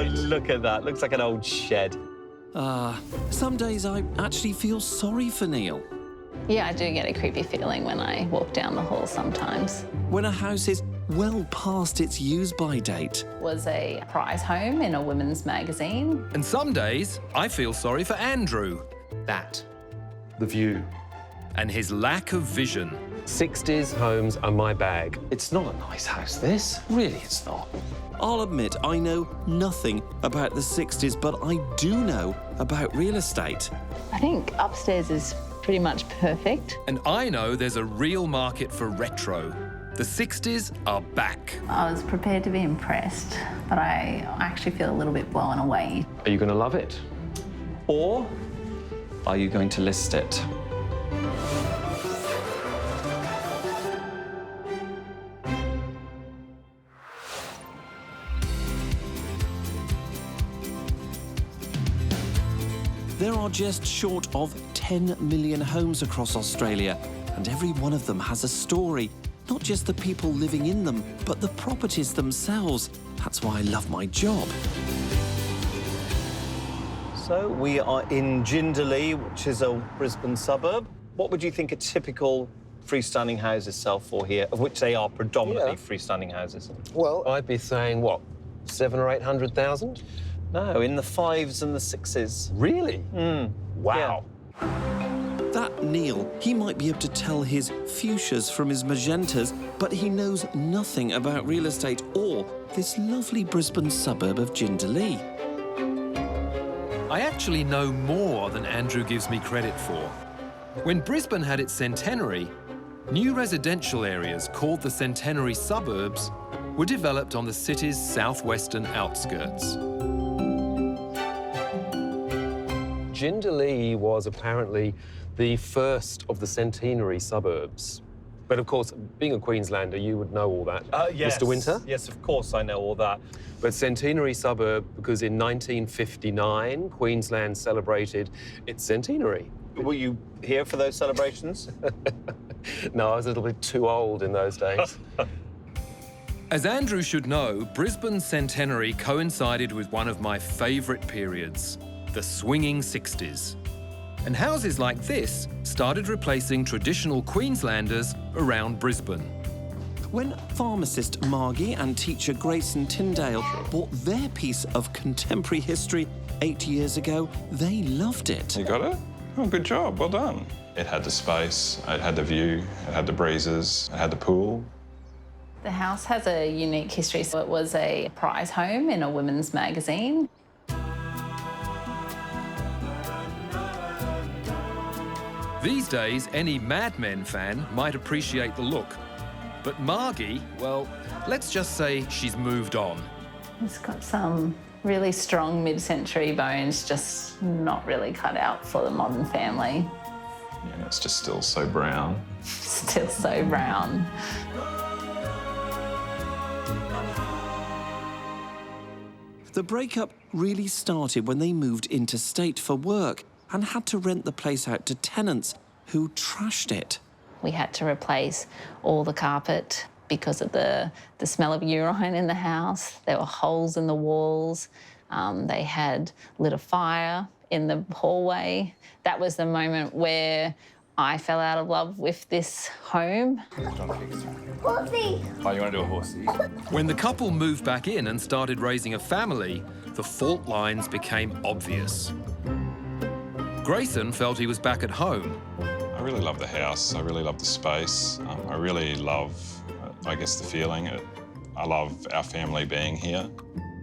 Oh, look at that. Looks like an old shed. Some days I actually feel sorry for Neale. Yeah, I do get a creepy feeling when I walk down the hall sometimes. When a house is well past its use-by date. It was a prize home in a women's magazine. And some days, I feel sorry for Andrew. The view. And his lack of vision. 60s homes are my bag. It's not a nice house, this. Really, it's not. I'll admit I know nothing about the 60s, but I do know about real estate. I think upstairs is pretty much perfect. And I know there's a real market for retro. The 60s are back. I was prepared to be impressed, but I actually feel a little bit blown away. Are you going to love it? Or are you going to list it? There are just short of 10 million homes across Australia, and every one of them has a story. Not just the people living in them, but the properties themselves. That's why I love my job. So we are in Jindalee, which is a Brisbane suburb. What would you think a typical freestanding houses sell for here, of which they are predominantly freestanding houses? Well, I'd be saying, what, 700,000 or 800,000? No, in the 5s and the 6s. Really? Wow. That Neale, he might be able to tell his fuchsias from his magentas, but he knows nothing about real estate or this lovely Brisbane suburb of Jindalee. I actually know more than Andrew gives me credit for. When Brisbane had its centenary, new residential areas called the Centenary Suburbs were developed on the city's southwestern outskirts. Jindalee was apparently the first of the centenary suburbs. But of course, being a Queenslander, you would know all that. Yes. Mr. Winter? Yes, of course I know all that. But centenary suburb, because in 1959, Queensland celebrated its centenary. Were you here for those celebrations? No, I was a little bit too old in those days. As Andrew should know, Brisbane's centenary coincided with one of my favourite periods, the swinging 60s. And houses like this started replacing traditional Queenslanders around Brisbane. When pharmacist Margie and teacher Grayson Tyndale bought their piece of contemporary history 8 years ago, they loved it. You got it? Oh, good job, well done. It had the space, it had the view, it had the breezes, it had the pool. The house has a unique history. So it was a prize home in a women's magazine. These days, any Mad Men fan might appreciate the look. But Margie, well, let's just say she's moved on. It's got some really strong mid-century bones, just not really cut out for the modern family. Yeah, and it's just still so brown. Still so brown. The breakup really started when they moved interstate for work and had to rent the place out to tenants who trashed it. We had to replace all the carpet because of the smell of urine in the house. There were holes in the walls. They had lit a fire in the hallway. That was the moment where I fell out of love with this home. Horsey! Oh, you want to do a horsey? When the couple moved back in and started raising a family, the fault lines became obvious. Grayson felt he was back at home. I really love the house. I really love the space. I really love, I guess, the feeling. I love our family being here.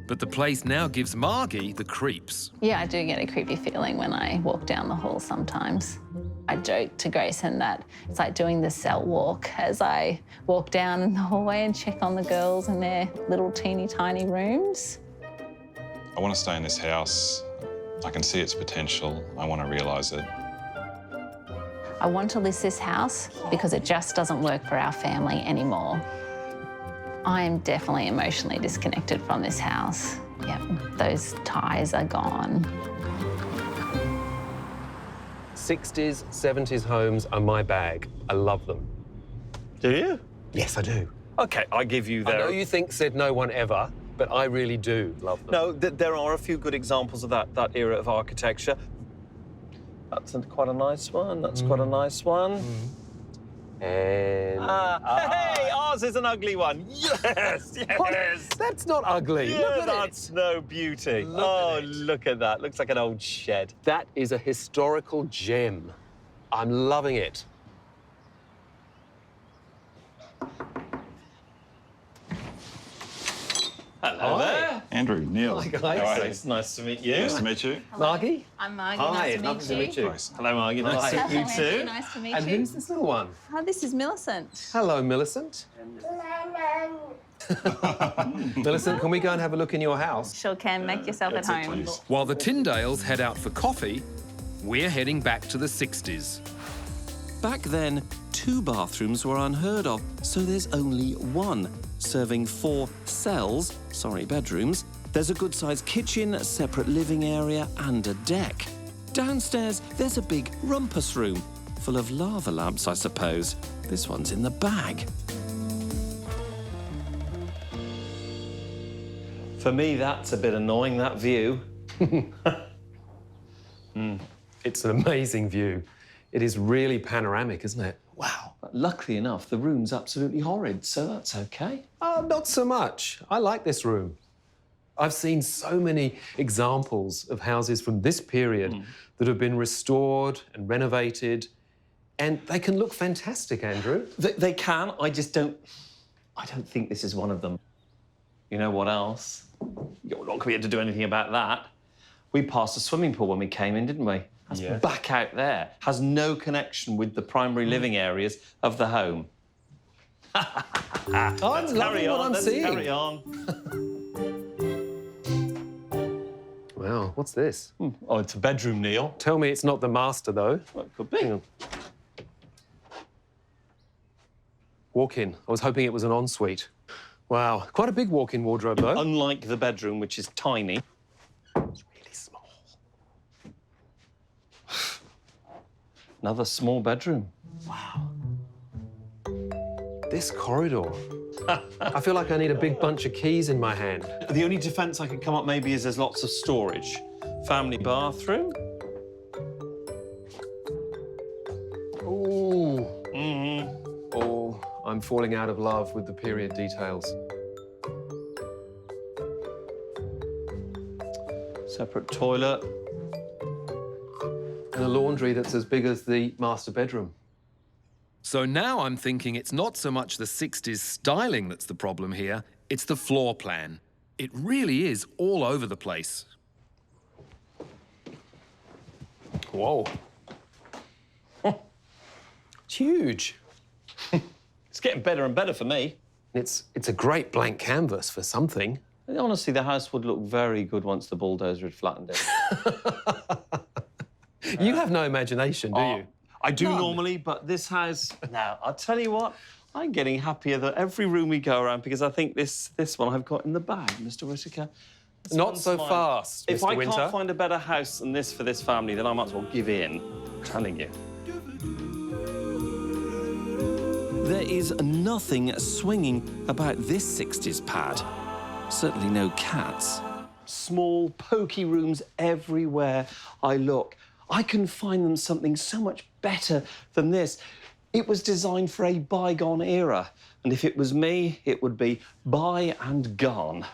But the place now gives Margie the creeps. Yeah, I do get a creepy feeling when I walk down the hall sometimes. I joke to Grayson that it's like doing the cell walk as I walk down in the hallway and check on the girls in their little teeny tiny rooms. I want to stay in this house. I can see its potential. I want to realise it. I want to list this house because it just doesn't work for our family anymore. I am definitely emotionally disconnected from this house. Yep, those ties are gone. 60s, 70s homes are my bag. I love them. Do you? Yes, I do. OK, I give you I their... know you think said no one ever, but I really do love them. No, there are a few good examples of that era of architecture. That's quite a nice one. That's quite a nice one. And... Hey, ours is an ugly one. Yes, yes. What? That's not ugly. Yeah, Look at that's no beauty. Look at it. Look at that. Looks like an old shed. That is a historical gem. I'm loving it. Hello there. Andrew, Neale. Hi, guys. How are you? It's nice to meet you. Nice to meet you. Margie? I'm Margie. Hi, nice lovely to meet you. Grayson. Hello, Margie. Nice Hi. to meet you Hello, too. nice to meet And you. who's this little one? Oh, this is Millicent. Hello, Millicent. Millicent, can we go and have a look in your house? Sure can. Make yourself at That's it, home. please. While the Tyndales head out for coffee, we're heading back to the 60s. Back then, 2 bathrooms were unheard of, so there's only one, serving 4 bedrooms. There's a good-sized kitchen, a separate living area, and a deck. Downstairs, there's a big rumpus room, full of lava lamps, I suppose. This one's in the bag. For me, that's a bit annoying, that view. It's an amazing view. It is really panoramic, isn't it? Wow. But luckily enough, the room's absolutely horrid, so that's okay. Oh, not so much. I like this room. I've seen so many examples of houses from this period that have been restored and renovated, and they can look fantastic, Andrew. They can, I don't think this is one of them. You know what else? You're not going to be able to do anything about that. We passed a swimming pool when we came in, didn't we? That's back out there. Has no connection with the primary living areas of the home. I'm loving what I'm seeing. Carry on. Wow, what's this? Oh, it's a bedroom, Neale. Tell me it's not the master, though. Well, it could be. Walk-in. I was hoping it was an ensuite. Wow, quite a big walk-in wardrobe, though. Unlike the bedroom, which is tiny. It's really small. Another small bedroom. Wow. This corridor. I feel like I need a big bunch of keys in my hand. The only defence I could come up maybe is there's lots of storage. Family bathroom. Ooh. Oh, I'm falling out of love with the period details. Separate toilet. And a laundry that's as big as the master bedroom. So now I'm thinking it's not so much the 60s styling that's the problem here, it's the floor plan. It really is all over the place. Whoa. It's huge. It's getting better and better for me. It's a great blank canvas for something. Honestly, the house would look very good once the bulldozer had flattened it. You have no imagination, do you? I do normally, but this house... Now, I'll tell you what, I'm getting happier that every room we go around because I think this one I've got in the bag, Mr. Whittaker. Not so fast, If Mr. I Winter. can't find a better house than this for this family, then I might as well give in. I'm telling you. There is nothing swinging about this 60s pad. Certainly no cats. Small, pokey rooms everywhere I look. I can find them something so much better than this. It was designed for a bygone era, and if it was me, it would be by and gone.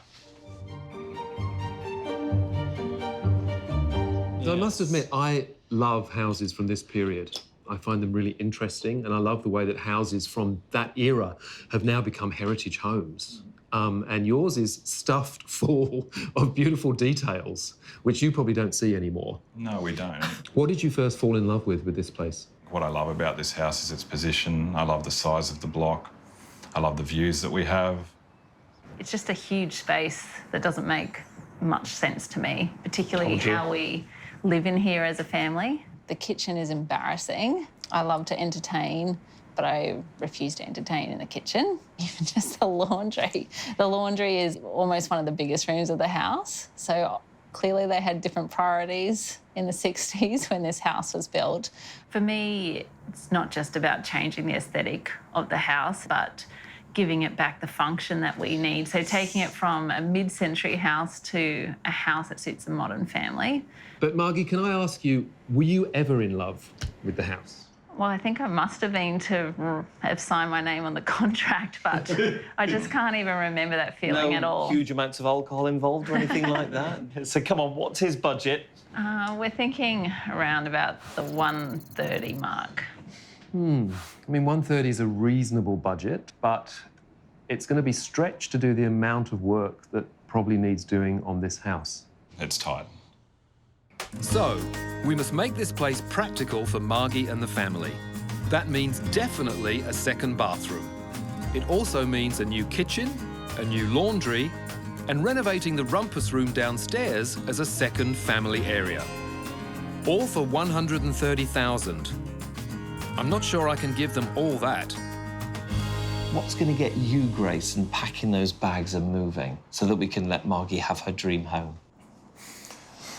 I must admit, I love houses from this period. I find them really interesting, and I love the way that houses from that era have now become heritage homes. And yours is stuffed full of beautiful details, which you probably don't see anymore. No, we don't. What did you first fall in love with this place? What I love about this house is its position. I love the size of the block. I love the views that we have. It's just a huge space that doesn't make much sense to me, particularly how we live in here as a family. The kitchen is embarrassing. I love to entertain, but I refuse to entertain in the kitchen. Even just the laundry. The laundry is almost one of the biggest rooms of the house. So clearly they had different priorities in the 60s when this house was built. For me, it's not just about changing the aesthetic of the house, but giving it back the function that we need. So taking it from a mid-century house to a house that suits a modern family. But Margie, can I ask you, were you ever in love with the house? Well, I think I must have been to have signed my name on the contract, but I just can't even remember that feeling at all. No huge amounts of alcohol involved or anything like that? So come on, what's his budget? We're thinking around about the 130 mark. I mean, 130 is a reasonable budget, but it's going to be stretched to do the amount of work that probably needs doing on this house. It's tight. So, we must make this place practical for Margie and the family. That means definitely a second bathroom. It also means a new kitchen, a new laundry, and renovating the rumpus room downstairs as a second family area. All for $130,000. I'm not sure I can give them all that. What's going to get you, Grayson, packing those bags and moving so that we can let Margie have her dream home?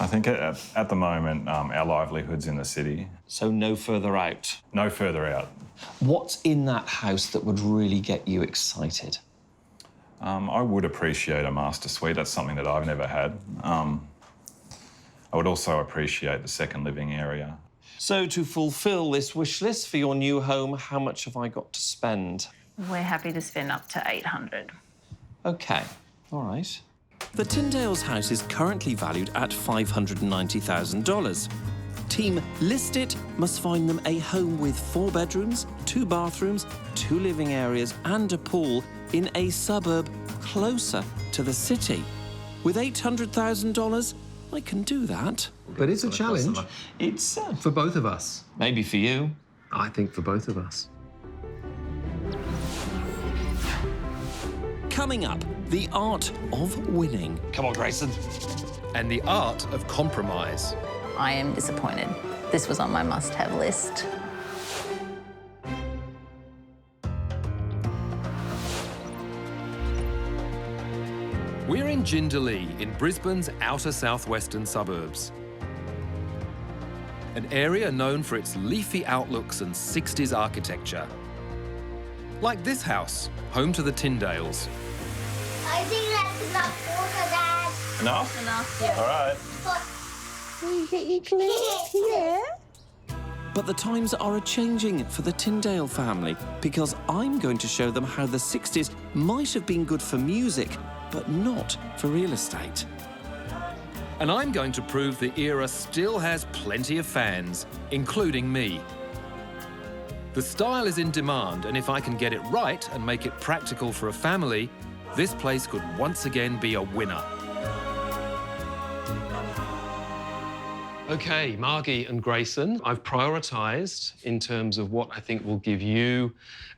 I think at the moment, our livelihood's in the city. So no further out? No further out. What's in that house that would really get you excited? I would appreciate a master suite. That's something that I've never had. I would also appreciate the second living area. So to fulfil this wish list for your new home, how much have I got to spend? We're happy to spend up to $800. OK, all right. The Tyndale's house is currently valued at $590,000. Team List It must find them a home with 4 bedrooms, 2 bathrooms, 2 living areas and a pool in a suburb closer to the city. With $800,000, I can do that. But it's a challenge. It's For both of us. maybe for you. I think for both of us. Coming up, the art of winning. Come on, Grayson. And the art of compromise. I am disappointed. This was on my must-have list. We're in Jindalee, in Brisbane's outer southwestern suburbs. An area known for its leafy outlooks and 60s architecture. Like this house, home to the Tyndales. I think that's enough water, Dad. Enough? Enough, yeah. All right. Yeah. But the times are a-changing for the Tyndale family because I'm going to show them how the 60s might have been good for music, but not for real estate. And I'm going to prove the era still has plenty of fans, including me. The style is in demand, and if I can get it right and make it practical for a family, this place could once again be a winner. OK, Margie and Grayson, I've prioritised in terms of what I think will give you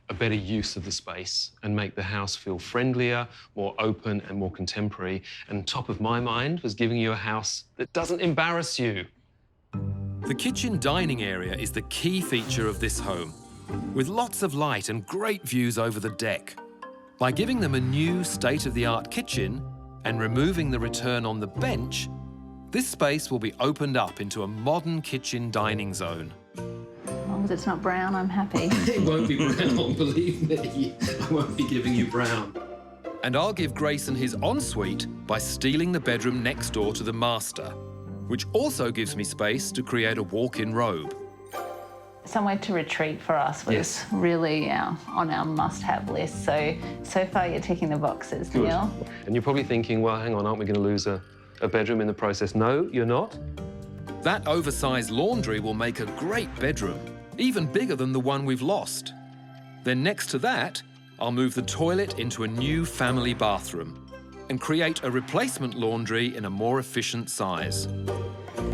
a better use of the space and make the house feel friendlier, more open and more contemporary. And top of my mind was giving you a house that doesn't embarrass you. The kitchen dining area is the key feature of this home, with lots of light and great views over the deck. By giving them a new state-of-the-art kitchen and removing the return on the bench, this space will be opened up into a modern kitchen dining zone. As long as it's not brown, I'm happy. It won't be brown, believe me. I won't be giving you brown. And I'll give Grayson his ensuite by stealing the bedroom next door to the master, which also gives me space to create a walk-in robe. Somewhere to retreat for us was really on our must-have list. So far you're ticking the boxes, Good. Neale. And you're probably thinking, well, hang on, aren't we going to lose a bedroom in the process? No, you're not. That oversized laundry will make a great bedroom, even bigger than the one we've lost. Then next to that, I'll move the toilet into a new family bathroom and create a replacement laundry in a more efficient size.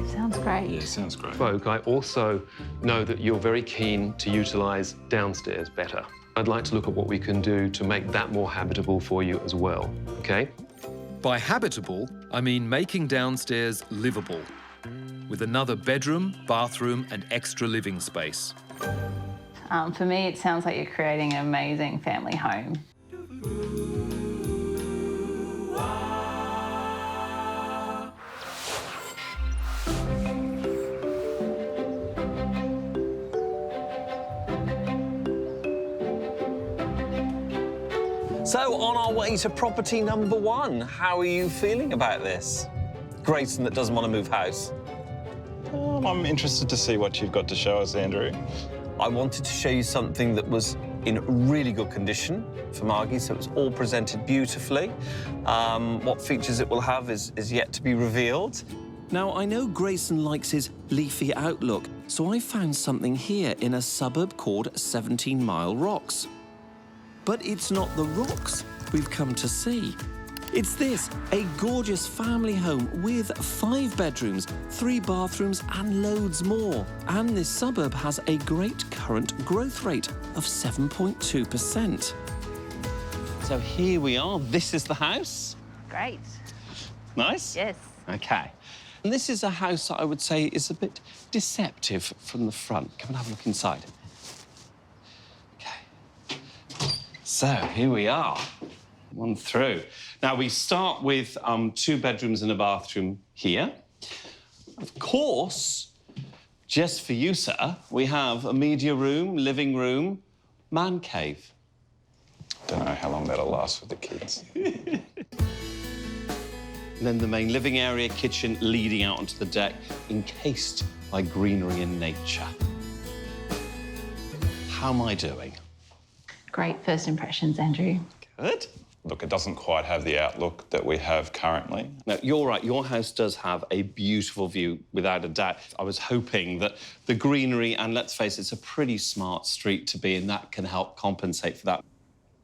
Sounds great. Yeah, sounds great. Folk, I also know that you're very keen to utilise downstairs better. I'd like to look at what we can do to make that more habitable for you as well, OK? By habitable, I mean making downstairs livable, with another bedroom, bathroom and extra living space. For me, it sounds like you're creating an amazing family home. So, on our way to property number 1, how are you feeling about this? Grayson that doesn't want to move house. I'm interested to see what you've got to show us, Andrew. I wanted to show you something that was in really good condition for Margie, so it was all presented beautifully. What features it will have is yet to be revealed. Now, I know Grayson likes his leafy outlook, so I found something here in a suburb called 17 Mile Rocks. But it's not the rocks we've come to see. It's this, a gorgeous family home with 5 bedrooms, 3 bathrooms and loads more. And this suburb has a great current growth rate of 7.2%. So here we are. This is the house. Great. Nice? Yes. OK. And this is a house that I would say is a bit deceptive from the front. Come and have a look inside. OK. So here we are. One through. Now, we start with 2 bedrooms and a bathroom here. Of course, just for you, sir, we have a media room, living room, man cave. Don't know how long that'll last with the kids. And then the main living area, kitchen, leading out onto the deck, encased by greenery and nature. How am I doing? Great first impressions, Andrew. Good. Look, it doesn't quite have the outlook that we have currently. No, you're right. Your house does have a beautiful view, without a doubt. I was hoping that the greenery, and let's face it, it's a pretty smart street to be in, that can help compensate for that.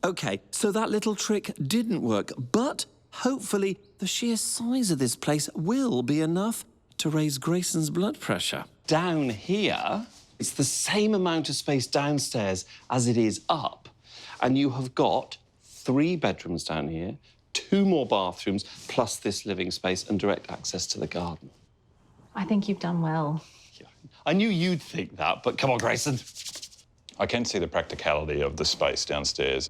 OK, so that little trick didn't work, but hopefully the sheer size of this place will be enough to raise Grayson's blood pressure. Down here, it's the same amount of space downstairs as it is up, and you have got 3 bedrooms down here, 2 more bathrooms, plus this living space and direct access to the garden. I think you've done well. Yeah. I knew you'd think that, but come on, Grayson. I can see the practicality of the space downstairs.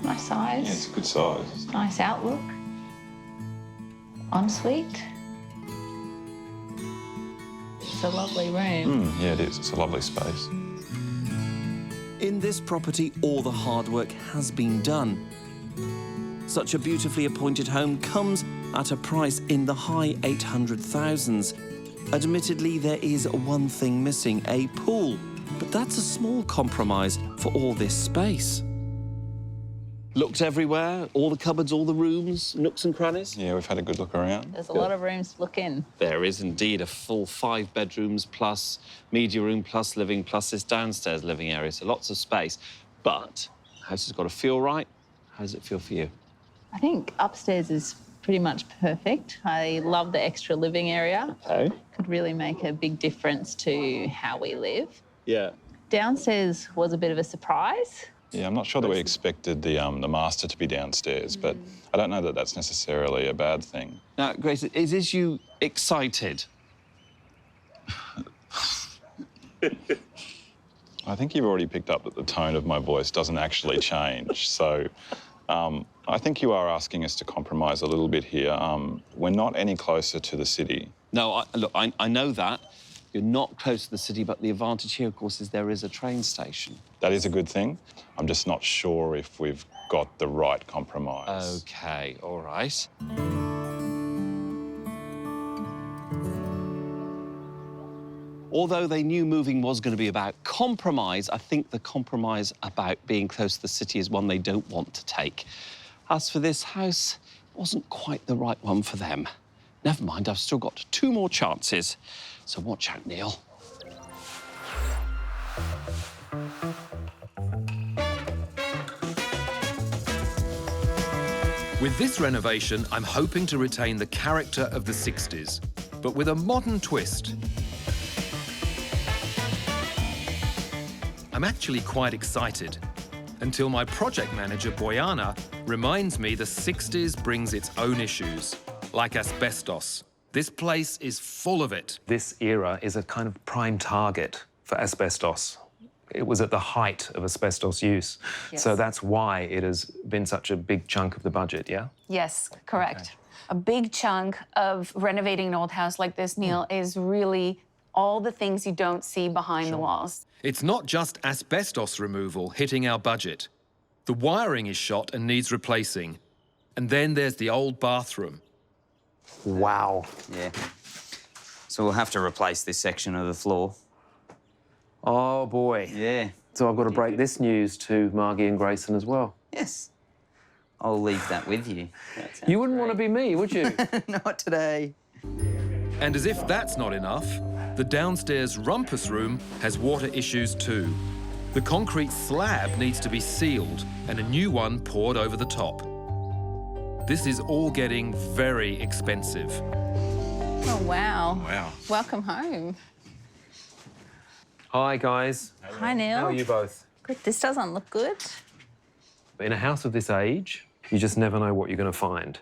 Nice size. Yeah, it's a good size. Nice outlook. Ensuite. It's a lovely room. Yeah, it is. It's a lovely space. In this property, all the hard work has been done. Such a beautifully appointed home comes at a price in the high 800,000s. Admittedly, there is one thing missing, a pool, but that's a small compromise for all this space. Looked everywhere, all the cupboards, all the rooms, nooks and crannies. Yeah, we've had a good look around. There's a lot of rooms to look in. There is indeed a full 5 bedrooms plus media room plus living plus this downstairs living area, so lots of space. But the house has got to feel right. How does it feel for you? I think upstairs is pretty much perfect. I love the extra living area. Okay. Could really make a big difference to how we live. Yeah. Downstairs was a bit of a surprise. Yeah, I'm not sure that we expected the master to be downstairs, but I don't know that that's necessarily a bad thing. Now, Grace, is you excited? I think you've already picked up that the tone of my voice doesn't actually change. So I think you are asking us to compromise a little bit here. We're not any closer to the city. No, look, I know that. You're not close to the city, but the advantage here, of course, is there is a train station. That is a good thing. I'm just not sure if we've got the right compromise. OK, all right. Although they knew moving was going to be about compromise, I think the compromise about being close to the city is one they don't want to take. As for this house, it wasn't quite the right one for them. Never mind, I've still got 2 more chances. So watch out, Neale. With this renovation, I'm hoping to retain the character of the 60s, but with a modern twist. I'm actually quite excited, until my project manager, Boyana, reminds me the 60s brings its own issues, like asbestos. This place is full of it. This era is a kind of prime target for asbestos. It was at the height of asbestos use. Yes. So that's why it has been such a big chunk of the budget, yeah? Yes, correct. A big chunk of renovating an old house like this, Neale, is really all the things you don't see behind the walls. It's not just asbestos removal hitting our budget. The wiring is shot and needs replacing. And then there's the old bathroom. Wow. Yeah. So we'll have to replace this section of the floor. Oh, boy. Yeah. So I've got to break this news to Margie and Grayson as well. Yes. I'll leave that with you. You wouldn't want to be me, would you? Not today. And as if that's not enough, the downstairs rumpus room has water issues too. The concrete slab needs to be sealed and a new one poured over the top. This is all getting very expensive. Oh, wow. Wow. Welcome home. Hi, guys. Hi, Neale. How are you both? Good. This doesn't look good. In a house of this age, you just never know what you're going to find.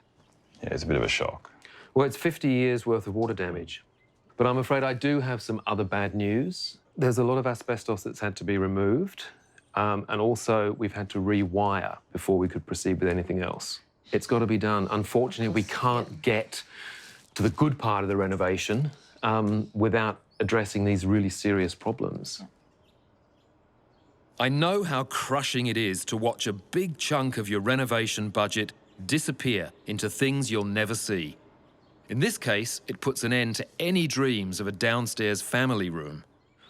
Yeah, it's a bit of a shock. Well, it's 50 years worth of water damage. But I'm afraid I do have some other bad news. There's a lot of asbestos that's had to be removed. And also, we've had to rewire before we could proceed with anything else. It's got to be done. Unfortunately, we can't get to the good part of the renovation without addressing these really serious problems. I know how crushing it is to watch a big chunk of your renovation budget disappear into things you'll never see. In this case, it puts an end to any dreams of a downstairs family room.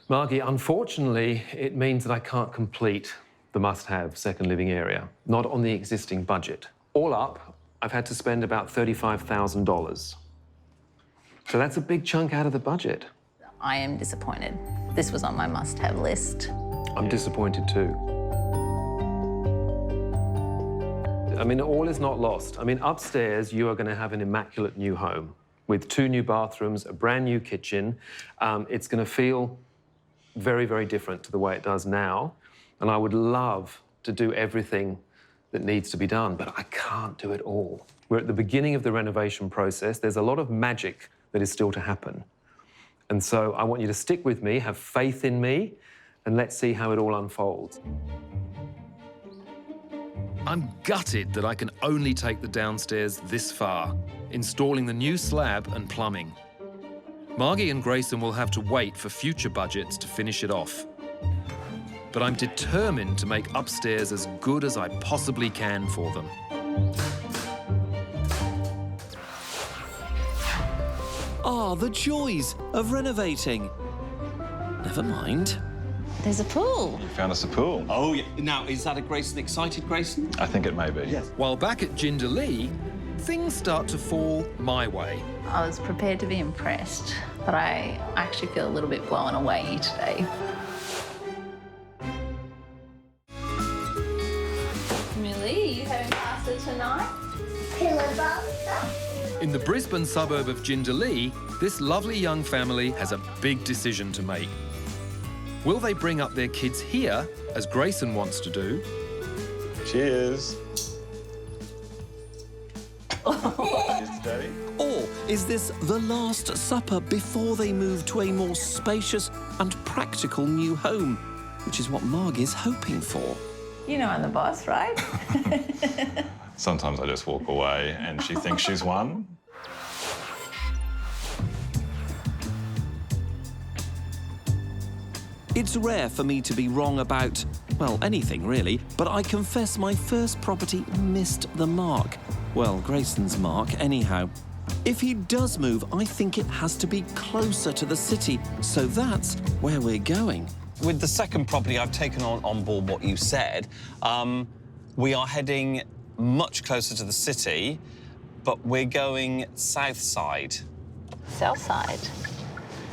Margie, unfortunately, it means that I can't complete the must-have second living area, not on the existing budget. All up, I've had to spend about $35,000. So that's a big chunk out of the budget. I am disappointed. This was on my must-have list. I'm disappointed too. I mean, all is not lost. I mean, upstairs, you are going to have an immaculate new home with 2 new bathrooms, a brand new kitchen. It's going to feel very, very different to the way it does now. And I would love to do everything that needs to be done, but I can't do it all. We're at the beginning of the renovation process. There's a lot of magic that is still to happen. And so I want you to stick with me, have faith in me, and let's see how it all unfolds. I'm gutted that I can only take the downstairs this far, installing the new slab and plumbing. Margie and Grayson will have to wait for future budgets to finish it off. But I'm determined to make upstairs as good as I possibly can for them. Ah, the joys of renovating. Never mind. There's a pool. You found us a pool. Oh, yeah. Now, is that a Grayson excited Grayson? I think it may be. Yes. While back at Jindalee, things start to fall my way. I was prepared to be impressed, but I actually feel a little bit blown away today. Millie, you having pasta tonight? Pillow pasta. In the Brisbane suburb of Jindalee, this lovely young family has a big decision to make. Will they bring up their kids here, as Grayson wants to do? Cheers. Cheers, Daddy. Or is this the last supper before they move to a more spacious and practical new home, which is what Margie's hoping for? You know I'm the boss, right? Sometimes I just walk away and she thinks she's won. It's rare for me to be wrong about, well, anything really, but I confess my first property missed the mark. Well, Grayson's mark, anyhow. If he does move, I think it has to be closer to the city, so that's where we're going. With the second property, I've taken on board what you said. We are heading much closer to the city, but we're going south side. South side.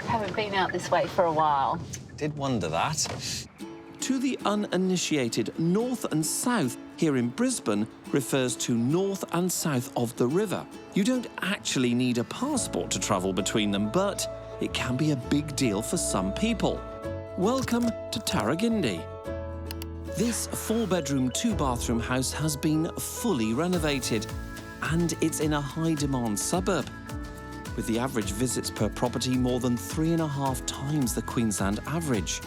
Haven't been out this way for a while. Did wonder that. To the uninitiated, north and south here in Brisbane refers to north and south of the river. You don't actually need a passport to travel between them, but it can be a big deal for some people. Welcome to Tarragindi. This 4-bedroom, 2-bathroom house has been fully renovated, and it's in a high-demand suburb, with the average visits per property more than 3.5 times the Queensland average.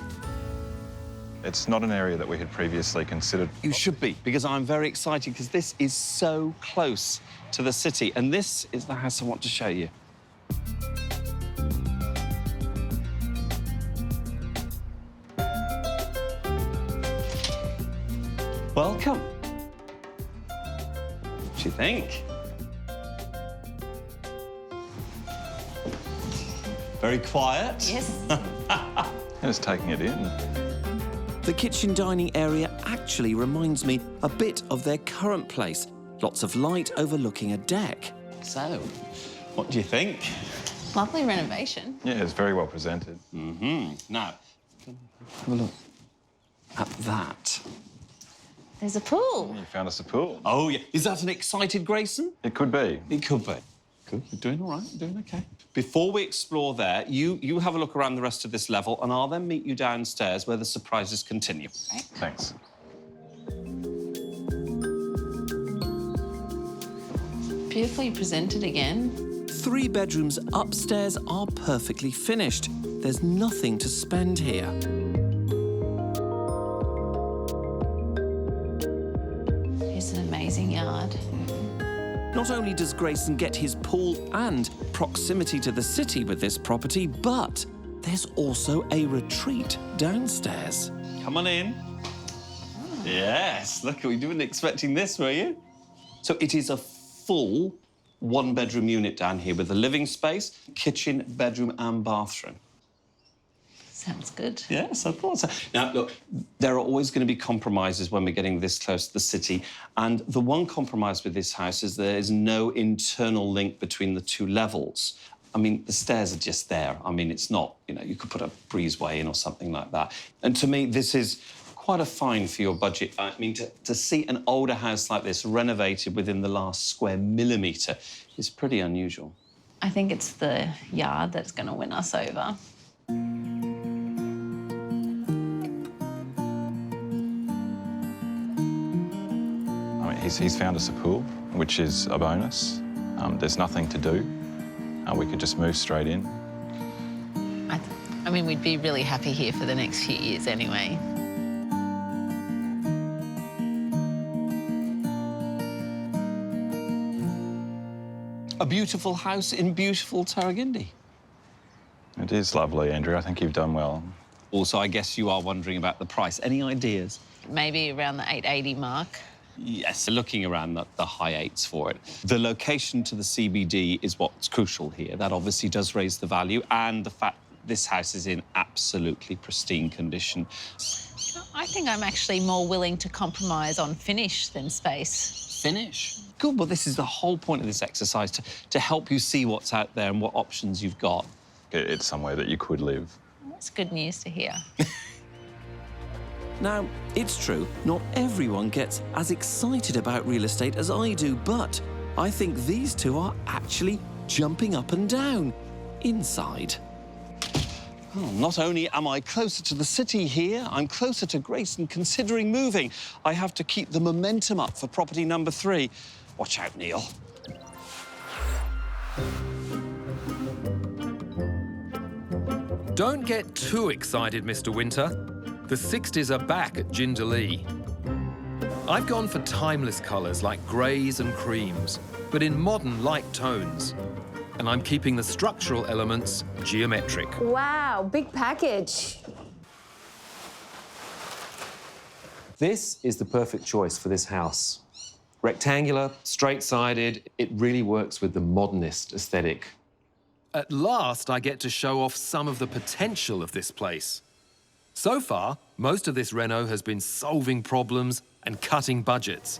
It's not an area that we had previously considered. You should be, because I'm very excited, because this is so close to the city, and this is the house I want to show you. Welcome. What do you think? Very quiet. Yes. Just taking it in. The kitchen dining area actually reminds me a bit of their current place. Lots of light overlooking a deck. So, what do you think? Lovely renovation. Yeah, it's very well presented. Now, have a look at that. There's a pool. You found us a pool. Oh, yeah. Is that an excited Grayson? It could be. It could be. Good. You're doing all right. You're doing OK. Before we explore there, you have a look around the rest of this level, and I'll then meet you downstairs where the surprises continue. Right. Thanks. Beautifully presented again. 3 bedrooms upstairs are perfectly finished. There's nothing to spend here. It's an amazing yard. Not only does Grayson get his pool and proximity to the city with this property, but there's also a retreat downstairs. Come on in. Yes, look, you weren't expecting this, were you? So it is a full 1-bedroom unit down here with a living space, kitchen, bedroom and bathroom. Sounds good. Yes, I thought so. Now, look, there are always going to be compromises when we're getting this close to the city. And the one compromise with this house is there is no internal link between the 2 levels. I mean, the stairs are just there. I mean, it's not, you know, you could put a breezeway in or something like that. And to me, this is quite a find for your budget. I mean, to see an older house like this renovated within the last square millimetre is pretty unusual. I think it's the yard that's going to win us over. He's found us a pool, which is a bonus. There's nothing to do. We could just move straight in. I mean, we'd be really happy here for the next few years anyway. A beautiful house in beautiful Tarragindi. It is lovely, Andrew. I think you've done well. Also, I guess you are wondering about the price. Any ideas? Maybe around the 880 mark. Yes, looking around the high 8s for it. The location to the CBD is what's crucial here. That obviously does raise the value, and the fact this house is in absolutely pristine condition. I think I'm actually more willing to compromise on finish than space. Finish? Good, well, this is the whole point of this exercise, to help you see what's out there and what options you've got. It's somewhere that you could live. That's good news to hear. Now, it's true, not everyone gets as excited about real estate as I do, but I think these 2 are actually jumping up and down inside. Oh, not only am I closer to the city here, I'm closer to Grayson considering moving. I have to keep the momentum up for property number 3. Watch out, Neale. Don't get too excited, Mr. Winter. The 60s are back at Jindalee. I've gone for timeless colours like greys and creams, but in modern light tones. And I'm keeping the structural elements geometric. Wow, big package. This is the perfect choice for this house. Rectangular, straight-sided, it really works with the modernist aesthetic. At last, I get to show off some of the potential of this place. So far, most of this reno has been solving problems and cutting budgets.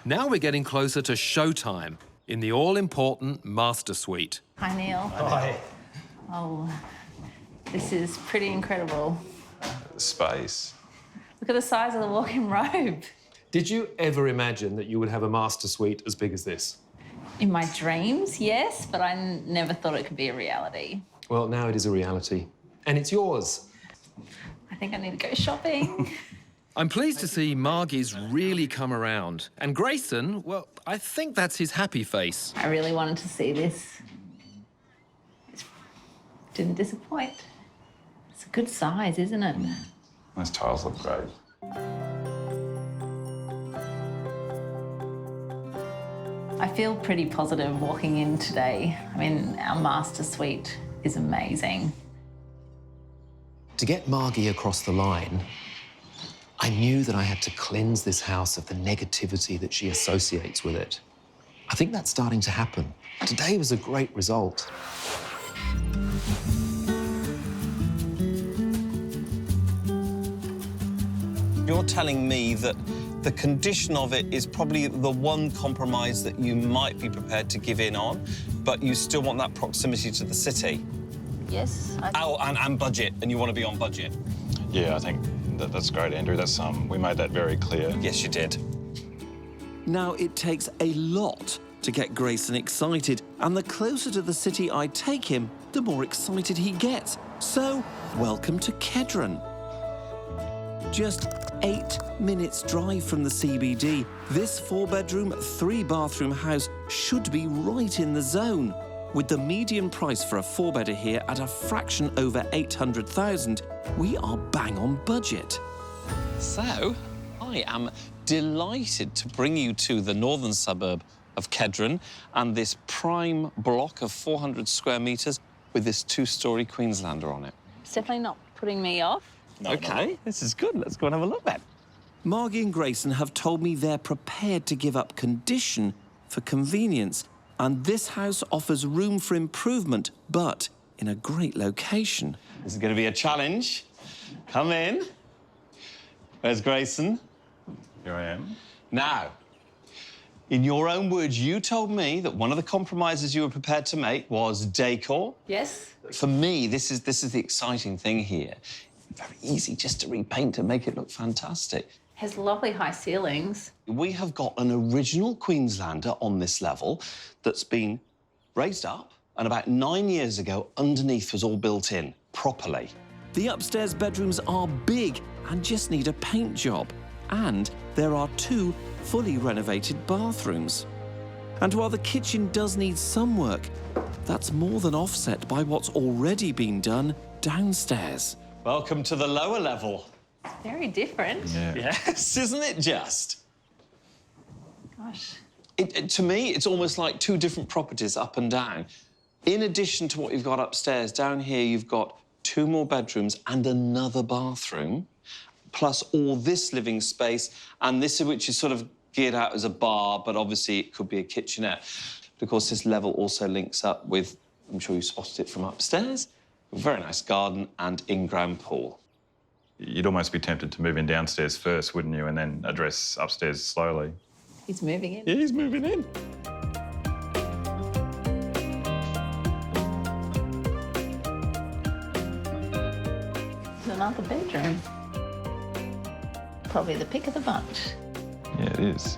Now we're getting closer to showtime in the all-important master suite. Hi, Neale. Hi. Oh, this is pretty incredible. Space. Look at the size of the walk-in robe. Did you ever imagine that you would have a master suite as big as this? In my dreams, yes, but I never thought it could be a reality. Well, now it is a reality. And it's yours. I think I need to go shopping. I'm pleased to see Margie's really come around. And Grayson, well, I think that's his happy face. I really wanted to see this. It didn't disappoint. It's a good size, isn't it? Those tiles look great. I feel pretty positive walking in today. I mean, our master suite is amazing. To get Margie across the line, I knew that I had to cleanse this house of the negativity that she associates with it. I think that's starting to happen. Today was a great result. You're telling me that the condition of it is probably the one compromise that you might be prepared to give in on, but you still want that proximity to the city. Yes. Oh, and budget, and you want to be on budget. Yeah, I think that's great, Andrew. That's we made that very clear. Yes, you did. Now, it takes a lot to get Grayson excited, and the closer to the city I take him, the more excited he gets. So, welcome to Kedron. Just 8 minutes drive from the CBD, this 4-bedroom, 3-bathroom house should be right in the zone. With the median price for a 4-bedder here at a fraction over 800,000, we are bang on budget. So, I am delighted to bring you to the northern suburb of Kedron and this prime block of 400 square metres with this 2-storey Queenslander on it. It's definitely not putting me off. No, OK, this is good. Let's go and have a look then. Margie and Grayson have told me they're prepared to give up condition for convenience, and this house offers room for improvement, but in a great location. This is going to be a challenge. Come in. Where's Grayson? Here I am. Now, in your own words, you told me that one of the compromises you were prepared to make was decor. Yes. For me, this is the exciting thing here. Very easy just to repaint and make it look fantastic. Has lovely high ceilings. We have got an original Queenslander on this level that's been raised up, and about 9 years ago, underneath was all built in properly. The upstairs bedrooms are big and just need a paint job. And there are 2 fully renovated bathrooms. And while the kitchen does need some work, that's more than offset by what's already been done downstairs. Welcome to the lower level. Very different. Yeah. Yes, isn't it just? Gosh. To me, it's almost like 2 different properties up and down. In addition to what you've got upstairs, down here you've got 2 more bedrooms and another bathroom, plus all this living space, and this which is sort of geared out as a bar, but obviously it could be a kitchenette. But of course, this level also links up with, I'm sure you spotted it from upstairs, a very nice garden and in-ground pool. You'd almost be tempted to move in downstairs first, wouldn't you, and then address upstairs slowly. He's moving in. Yeah, he's moving in. There's another bedroom. Probably the pick of the bunch. Yeah, it is.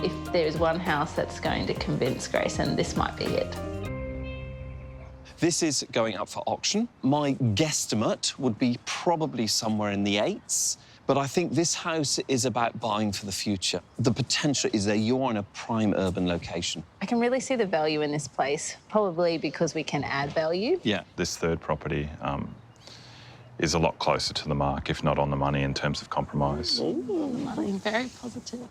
If there is one house that's going to convince Grayson, this might be it. This is going up for auction. My guesstimate would be probably somewhere in the 8s, but I think this house is about buying for the future. The potential is there. You are in a prime urban location. I can really see the value in this place, probably because we can add value. Yeah. This third property is a lot closer to the mark, if not on the money, in terms of compromise. Ooh, I'm very positive.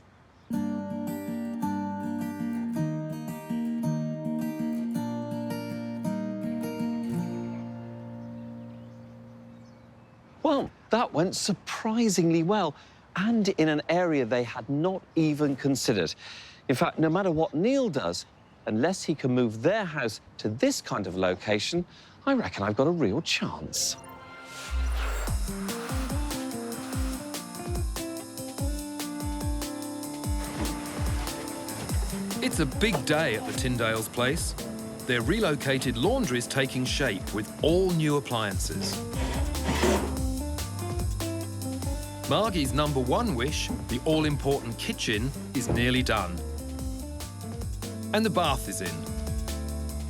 Well, that went surprisingly well, and in an area they had not even considered. In fact, no matter what Neale does, unless he can move their house to this kind of location, I reckon I've got a real chance. It's a big day at the Tyndale's place. Their relocated laundry's taking shape with all new appliances. Margie's #1 wish, the all-important kitchen, is nearly done. And the bath is in.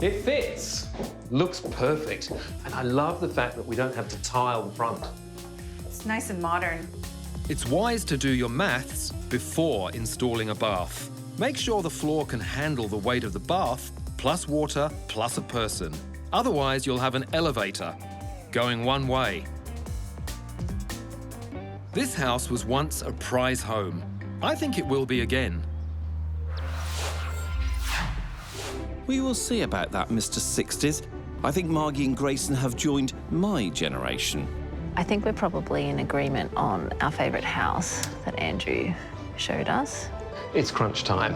It fits. Looks perfect. And I love the fact that we don't have to tile the front. It's nice and modern. It's wise to do your maths before installing a bath. Make sure the floor can handle the weight of the bath, plus water, plus a person. Otherwise, you'll have an elevator going one way. This house was once a prize home. I think it will be again. We will see about that, Mr. 60s. I think Margie and Grayson have joined my generation. I think we're probably in agreement on our favourite house that Andrew showed us. It's crunch time.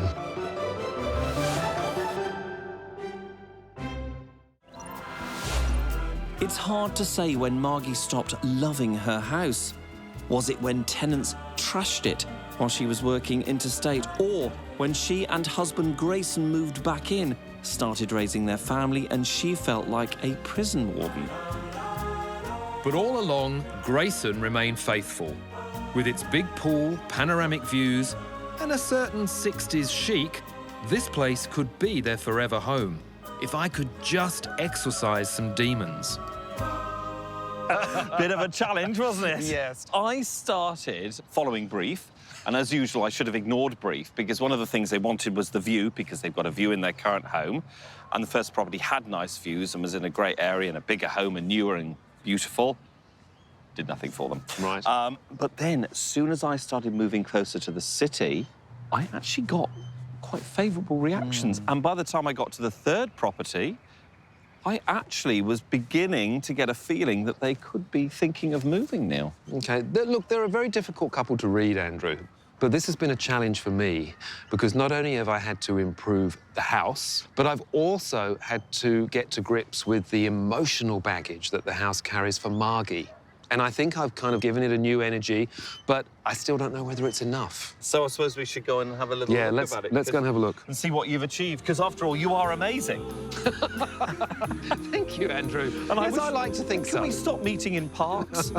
It's hard to say when Margie stopped loving her house. Was it when tenants trashed it while she was working interstate, or when she and husband Grayson moved back in, started raising their family, and she felt like a prison warden? But all along, Grayson remained faithful. With its big pool, panoramic views, and a certain 60s chic, this place could be their forever home. If I could just exorcise some demons. Bit of a challenge, wasn't it? Yes. I started following brief, and as usual, I should have ignored brief, because one of the things they wanted was the view, because they've got a view in their current home, and the first property had nice views and was in a great area and a bigger home and newer and beautiful. Did nothing for them. Right. But then, as soon as I started moving closer to the city, I actually got quite favourable reactions. And by the time I got to the third property, I actually was beginning to get a feeling that they could be thinking of moving, Neale. OK, look, they're a very difficult couple to read, Andrew. But this has been a challenge for me, because not only have I had to improve the house, but I've also had to get to grips with the emotional baggage that the house carries for Margie. And I think I've kind of given it a new energy, but I still don't know whether it's enough. So I suppose we should go and have a little Yeah, look about it. let's go and have a look. And see what you've achieved, because after all, you are amazing. Thank you, Andrew. And yes, I like to think so. Can we stop meeting in parks?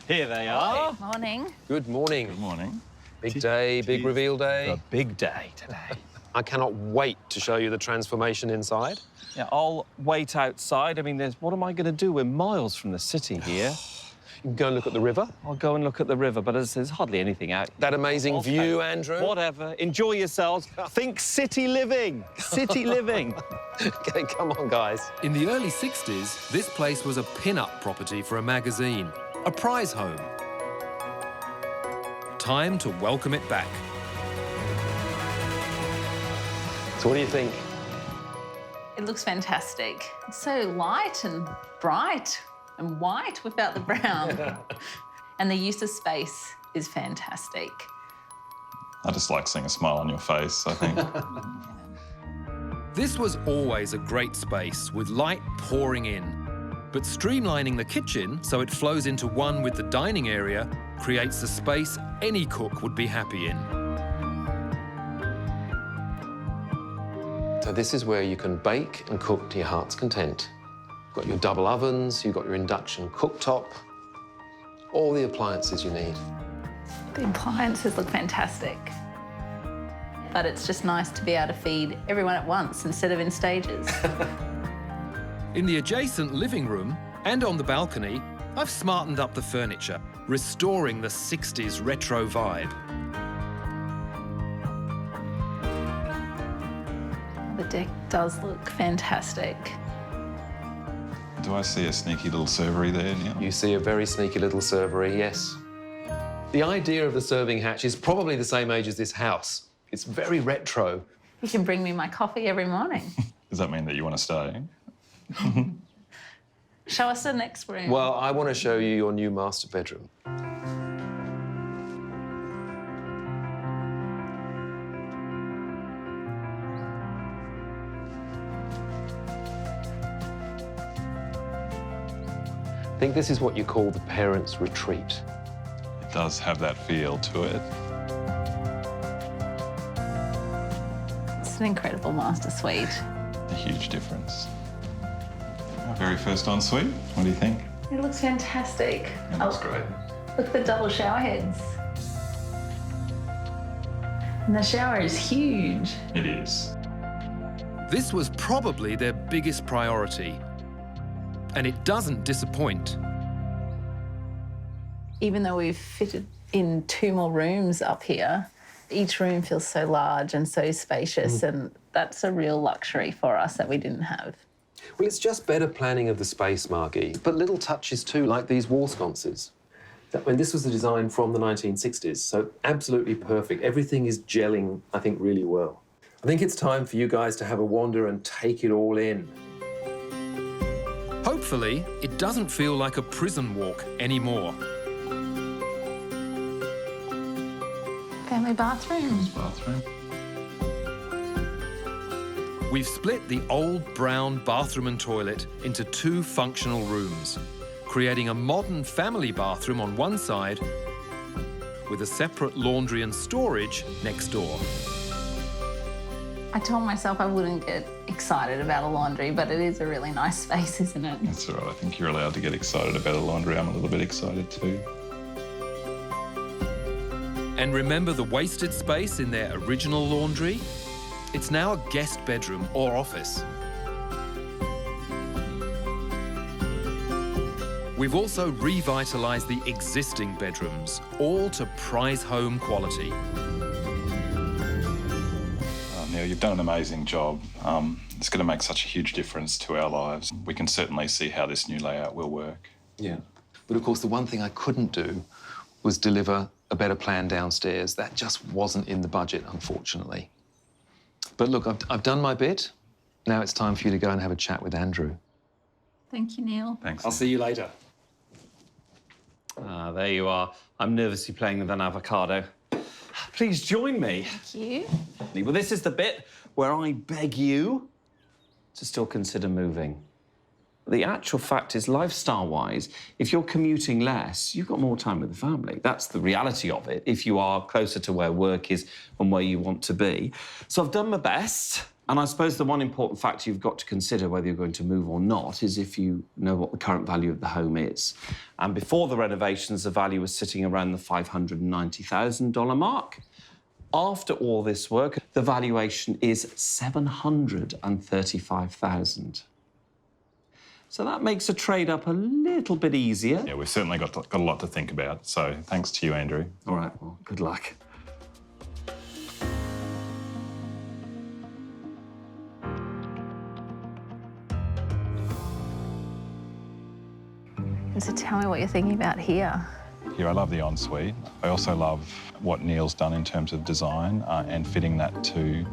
Here they are. Morning. Good morning. Good morning. Big day, big reveal day. A big day today. I cannot wait to show you the transformation inside. Yeah, I'll wait outside. I mean, what am I going to do? We're miles from the city here. You can go and look at the river. I'll go and look at the river, but there's hardly anything out. That amazing view, Andrew. Whatever. Enjoy yourselves. Think city living. City living. OK, come on, guys. In the early 60s, this place was a pin-up property for a magazine, a prize home. Time to welcome it back. So what do you think? It looks fantastic. It's so light and bright and white without the brown. And the use of space is fantastic. I just like seeing a smile on your face, I think. This was always a great space with light pouring in. But streamlining the kitchen so it flows into one with the dining area creates a space any cook would be happy in. So this is where you can bake and cook to your heart's content. You've got your double ovens, you've got your induction cooktop, all the appliances you need. The appliances look fantastic. But it's just nice to be able to feed everyone at once instead of in stages. In the adjacent living room and on the balcony, I've smartened up the furniture, restoring the 60s retro vibe. The deck does look fantastic. Do I see a sneaky little servery there, Neale? You see a very sneaky little servery, yes. The idea of the serving hatch is probably the same age as this house. It's very retro. You can bring me my coffee every morning. Does that mean that you want to stay? Show us the next room. Well, I want to show you your new master bedroom. I think this is what you call the parents' retreat. It does have that feel to it. It's an incredible master suite. A huge difference. Our very first ensuite. What do you think? It looks fantastic. It looks great. Look at the double shower heads. And the shower is huge. It is. This was probably their biggest priority. And it doesn't disappoint. Even though we've fitted in 2 more rooms up here, each room feels so large and so spacious, and that's a real luxury for us that we didn't have. Well, it's just better planning of the space, Margie, but little touches too, like these wall sconces. And this was the design from the 1960s, so absolutely perfect. Everything is gelling, I think, really well. I think it's time for you guys to have a wander and take it all in. Hopefully, it doesn't feel like a prison walk anymore. Family bathroom. Bathroom. We've split the old brown bathroom and toilet into 2 functional rooms, creating a modern family bathroom on one side with a separate laundry and storage next door. I told myself I wouldn't get excited about a laundry, but it is a really nice space, isn't it? That's all right. I think you're allowed to get excited about a laundry. I'm a little bit excited too. And remember the wasted space in their original laundry? It's now a guest bedroom or office. We've also revitalised the existing bedrooms, all to prize home quality. Neale, you've done an amazing job. It's going to make such a huge difference to our lives. We can certainly see how this new layout will work. Yeah. But of course, the one thing I couldn't do was deliver a better plan downstairs. That just wasn't in the budget, unfortunately. But look, I've done my bit. Now it's time for you to go and have a chat with Andrew. Thank you, Neale. Thanks. I'll see you later. Ah, there you are. I'm nervously playing with an avocado. Please join me. Thank you. Well, this is the bit where I beg you to still consider moving. The actual fact is, lifestyle-wise, if you're commuting less, you've got more time with the family. That's the reality of it, if you are closer to where work is and where you want to be. So I've done my best, and I suppose the one important factor you've got to consider whether you're going to move or not is if you know what the current value of the home is. And before the renovations, the value was sitting around the $590,000 mark. After all this work, the valuation is $735,000. So that makes a trade-up a little bit easier. Yeah, we've certainly got a lot to think about, so thanks to you, Andrew. All right, well, good luck. So tell me what you're thinking about here. Here, I love the ensuite. I also love what Neale's done in terms of design and fitting that to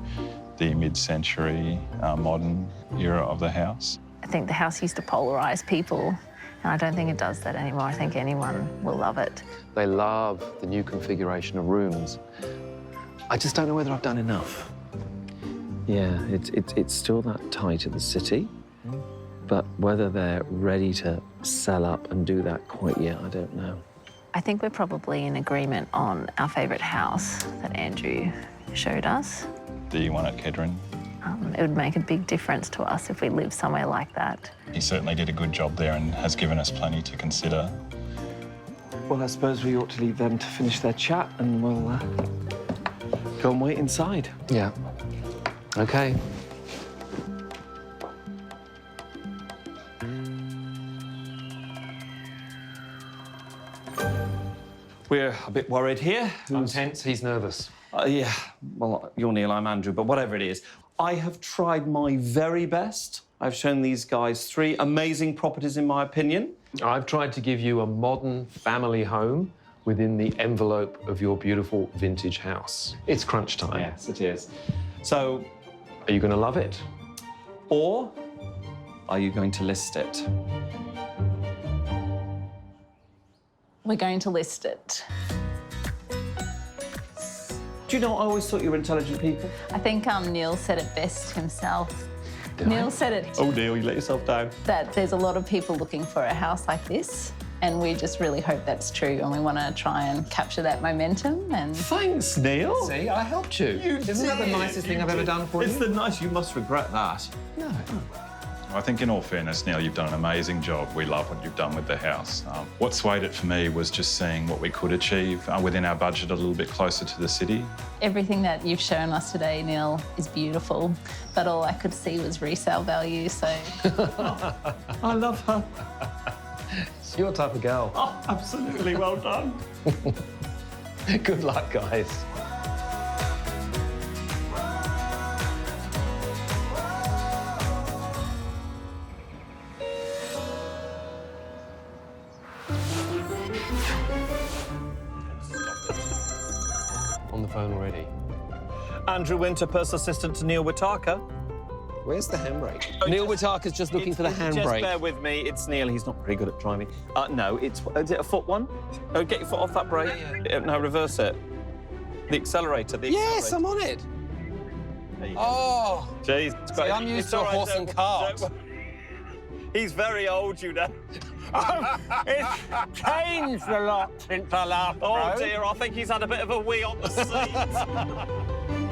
the mid-century modern era of the house. I think the house used to polarise people, and I don't think it does that anymore. I think anyone will love it. They love the new configuration of rooms. I just don't know whether I've done enough. Yeah, it's still that tight at the city, but whether they're ready to sell up and do that quite yet, I don't know. I think we're probably in agreement on our favourite house that Andrew showed us. The one at Kedron. It would make a big difference to us if we lived somewhere like that. He certainly did a good job there and has given us plenty to consider. Well, I suppose we ought to leave them to finish their chat and we'll go and wait inside. Yeah. OK. We're a bit worried here. I'm tense, he's nervous. Yeah, well, you're Neale, I'm Andrew, but whatever it is, I have tried my very best. I've shown these guys 3 amazing properties, in my opinion. I've tried to give you a modern family home within the envelope of your beautiful vintage house. It's crunch time. Yes, it is. So, are you going to love it? Or are you going to list it? We're going to list it. Do you know, I always thought you were intelligent people. I think Neale said it best himself. Neale said it. Oh, Neale, you let yourself down. That there's a lot of people looking for a house like this, and we just really hope that's true, and we want to try and capture that momentum. And thanks, Neale. See, I helped you. Isn't that the nicest thing I've ever done for you? It's the nice. You must regret that. No. I think in all fairness, Neale, you've done an amazing job. We love what you've done with the house. What swayed it for me was just seeing what we could achieve within our budget a little bit closer to the city. Everything that you've shown us today, Neale, is beautiful, but all I could see was resale value, so... I love her. It's your type of girl. Oh, absolutely, well done. Good luck, guys. phone already. Andrew Winter, personal assistant to Neale Wataka. Where's the handbrake? Neale Wataka's just looking for the Just handbrake. bear with me. It's Neale. He's not very good at driving. No, is it a foot one? Oh, get your foot off that brake. No, reverse it. The accelerator. Yes, I'm on it. There you go. Oh, Jeez, it's great. I'm used It's to a all right, horse and cart. He's very old, you know. it's changed a lot since I last Oh rode. dear, I think he's had a bit of a wee on the seat.